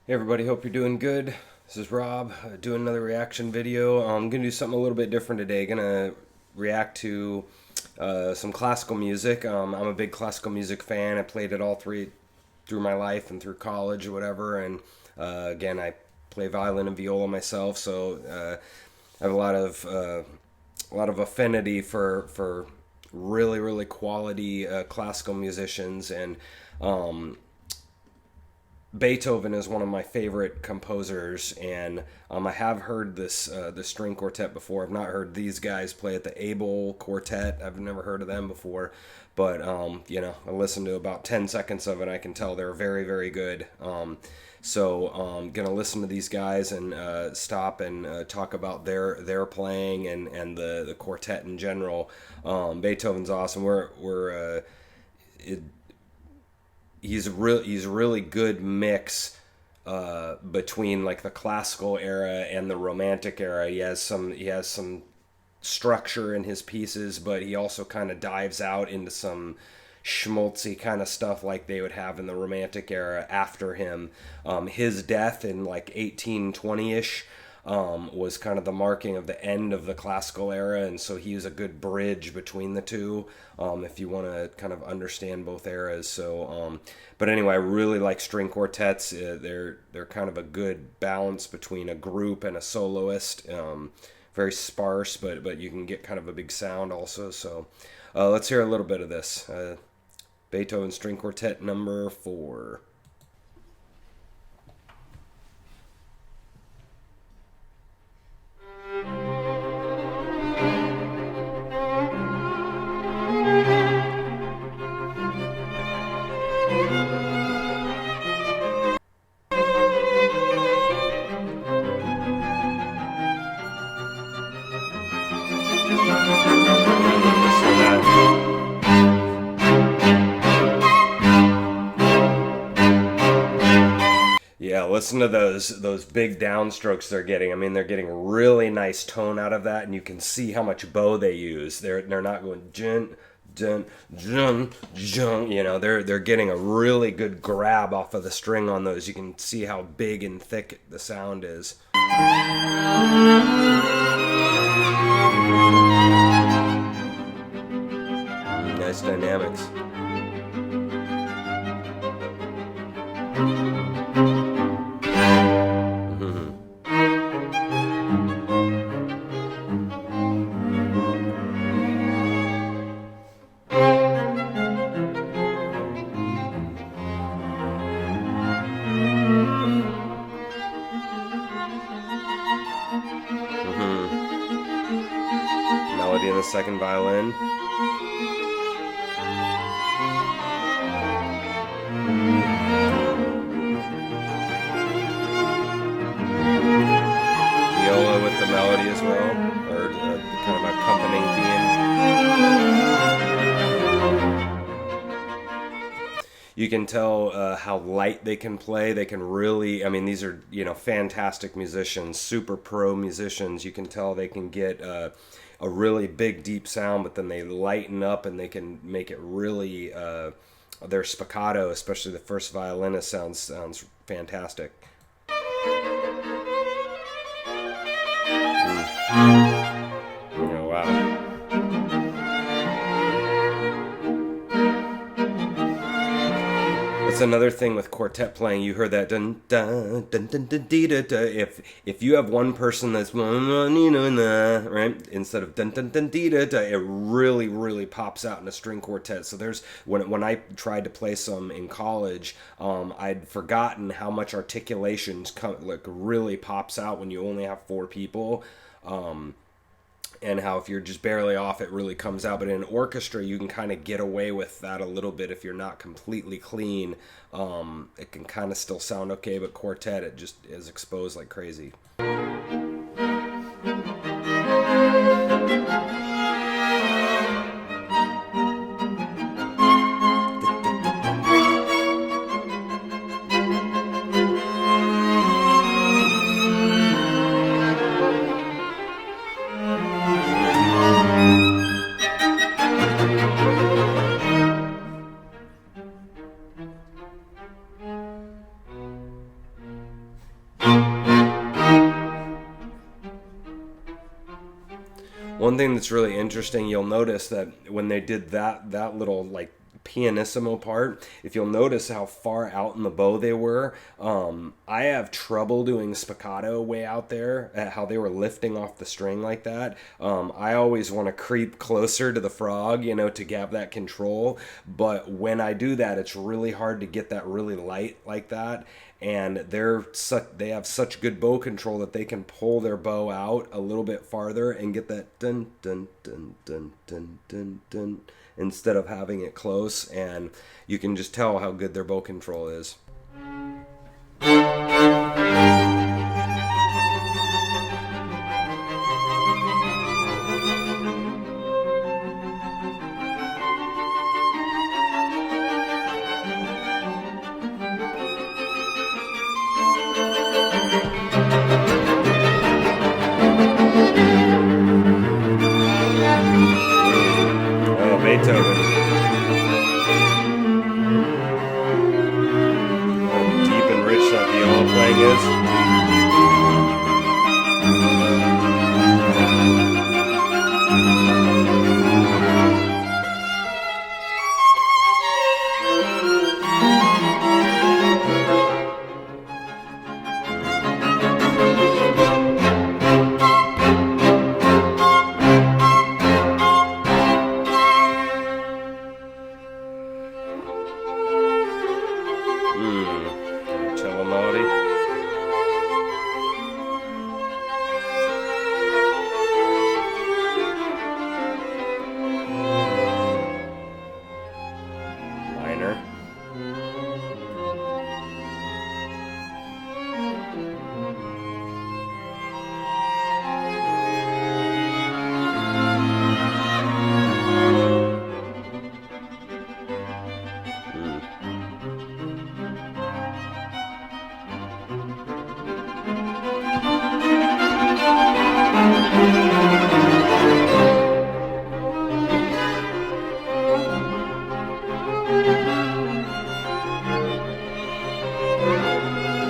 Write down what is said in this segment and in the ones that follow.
Hey everybody, hope you're doing good. This is Rob doing another reaction video. I'm gonna do something a little bit different today. Gonna react to some classical music. I'm a big classical music fan. I played it all through my life and through college or whatever. And again, I play violin and viola myself, so I have a lot of affinity for really quality classical musicians and. Beethoven is one of my favorite composers, and I have heard the string quartet before. I've not heard these guys play at the Able Quartet. I've never heard of them before, but I listened to about 10 seconds of it. I can tell they're very good. So I'm gonna listen to these guys and stop and talk about their playing and the quartet in general. Beethoven's awesome. It, he's a really good mix between like the classical era and the romantic era. He has some structure in his pieces, but he also kind of dives out into some schmaltzy kind of stuff like they would have in the romantic era after him. His death in like 1820ish was kind of the marking of the end of the classical era, and so he's a good bridge between the two if you want to kind of understand both eras. But anyway, I really like string quartets. They're kind of a good balance between a group and a soloist. Very sparse, but you can get kind of a big sound also. So let's hear a little bit of this. Beethoven String Quartet number 4. So yeah, listen to those big downstrokes they're getting. I mean, they're getting really nice tone out of that, and you can see how much bow they use. They're not going jun jun jun jun. They're getting a really good grab off of the string on those. You can see how big and thick the sound is. Nice dynamics. Melody in the second violin. Viola with the melody as well, or kind of accompanying theme. You can tell how light they can play. They can really, I mean, these are, fantastic musicians, super pro musicians. You can tell they can get a really big, deep sound, but then they lighten up and they can make it really, their spiccato, especially the first violinist, sounds fantastic. Oh, wow. That's another thing with quartet playing. You heard that dun dun dun dun dun dee, da, da. If you have one person that's right instead of dun dun dun dee, da, da, it really pops out in a string quartet. So there's when I tried to play some in college, I'd forgotten how much articulations really pops out when you only have 4 people. And how if you're just barely off, it really comes out. But in an orchestra, you can kind of get away with that a little bit if you're not completely clean. It can kind of still sound okay, but quartet, it just is exposed like crazy. One thing that's really interesting, you'll notice that when they did that little like pianissimo part, if you'll notice how far out in the bow they were, I have trouble doing spiccato way out there at how they were lifting off the string like that. I always want to creep closer to the frog, to have that control, but when I do that, it's really hard to get that really light like that. And they have such good bow control that they can pull their bow out a little bit farther and get that dun dun dun dun dun dun dun instead of having it close, and you can just tell how good their bow control is. Beethoven. How deep and rich that viola playing is. Cello melody. Minor.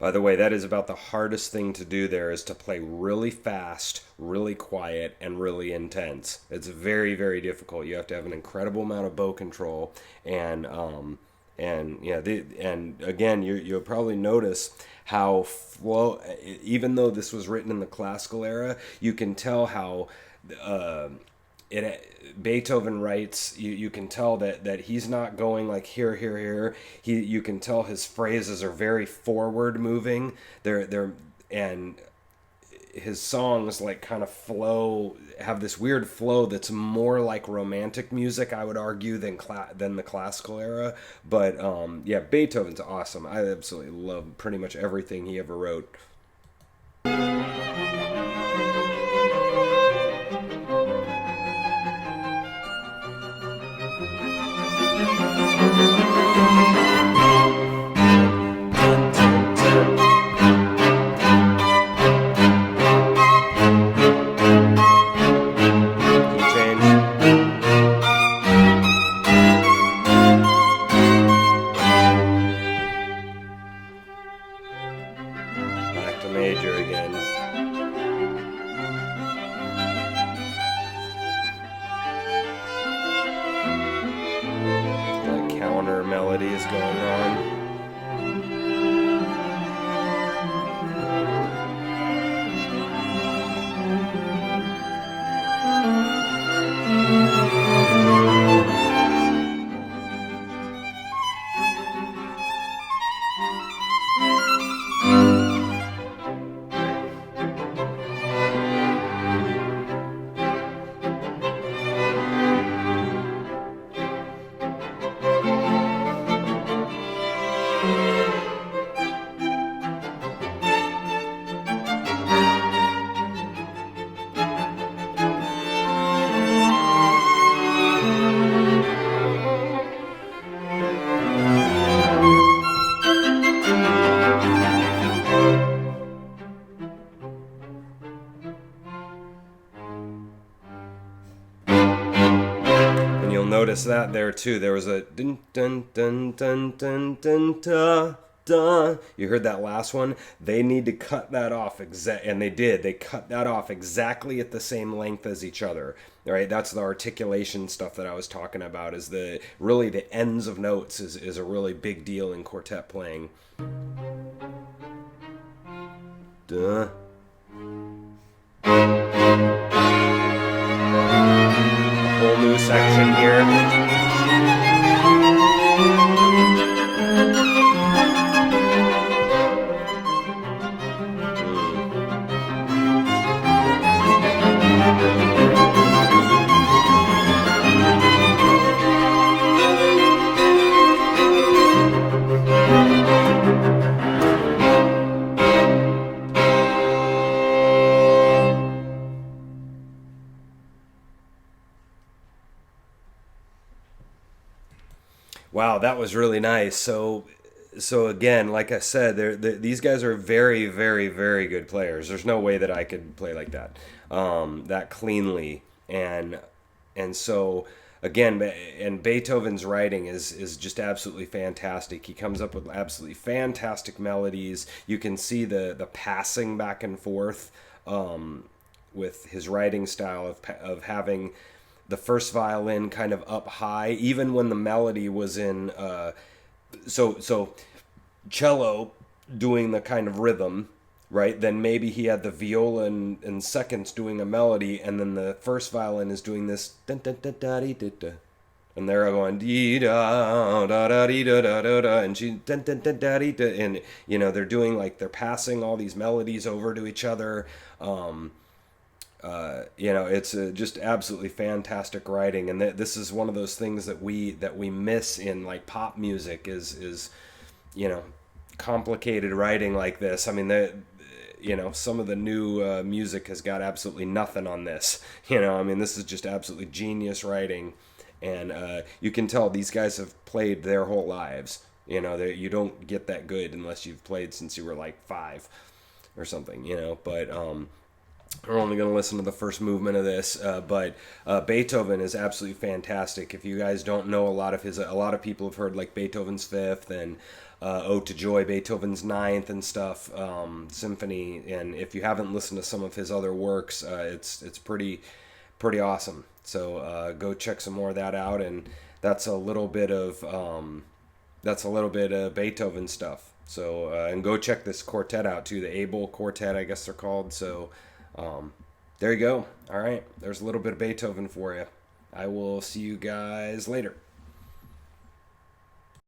By the way, that is about the hardest thing to do there, is to play really fast, really quiet, and really intense. It's very, very difficult. You have to have an incredible amount of bow control, and again, you'll probably notice how even though this was written in the classical era, you can tell how Beethoven writes, you can tell that he's not going like here, here, here. You can tell his phrases are very forward moving. And his songs like kind of have this weird flow that's more like romantic music, I would argue, than the classical era. But Beethoven's awesome. I absolutely love pretty much everything he ever wrote. Back to major again. Like counter melodies going on. Notice that there too. There was a dun dun dun dun dun dun da duh. You heard that last one? They need to cut that off and they did. They cut that off exactly at the same length as each other. Right? That's the articulation stuff that I was talking about. Is the really the ends of notes is a really big deal in quartet playing. Duh. A whole new section here. Wow, that was really nice. So again, like I said, these guys are very, very, very good players. There's no way that I could play like that, that cleanly, and so again, and Beethoven's writing is just absolutely fantastic. He comes up with absolutely fantastic melodies. You can see the passing back and forth with his writing style of having the first violin kind of up high, even when the melody was in so cello doing the kind of rhythm, right? Then maybe he had the viola in seconds doing a melody, and then the first violin is doing this dun, dun, dun, da, dee, da, da. And they're going dee da da da dee da da da da, and she dun, dun, dun, da, dee, da, and they're doing like they're passing all these melodies over to each other. It's just absolutely fantastic writing, and this is one of those things that we miss in like pop music is complicated writing like this. I mean, some of the new music has got absolutely nothing on this. I mean, this is just absolutely genius writing, and you can tell these guys have played their whole lives. You don't get that good unless you've played since you were like 5 or something. But we're only going to listen to the first movement of this, but Beethoven is absolutely fantastic. If you guys don't know a lot of people have heard like Beethoven's Fifth and Ode to Joy, Beethoven's Ninth and stuff, Symphony, and if you haven't listened to some of his other works, it's pretty awesome. So go check some more of that out, and that's a little bit of Beethoven stuff. So and go check this quartet out too, the Abel Quartet, I guess they're called. So. There you go. All right. There's a little bit of Beethoven for you. I will see you guys later.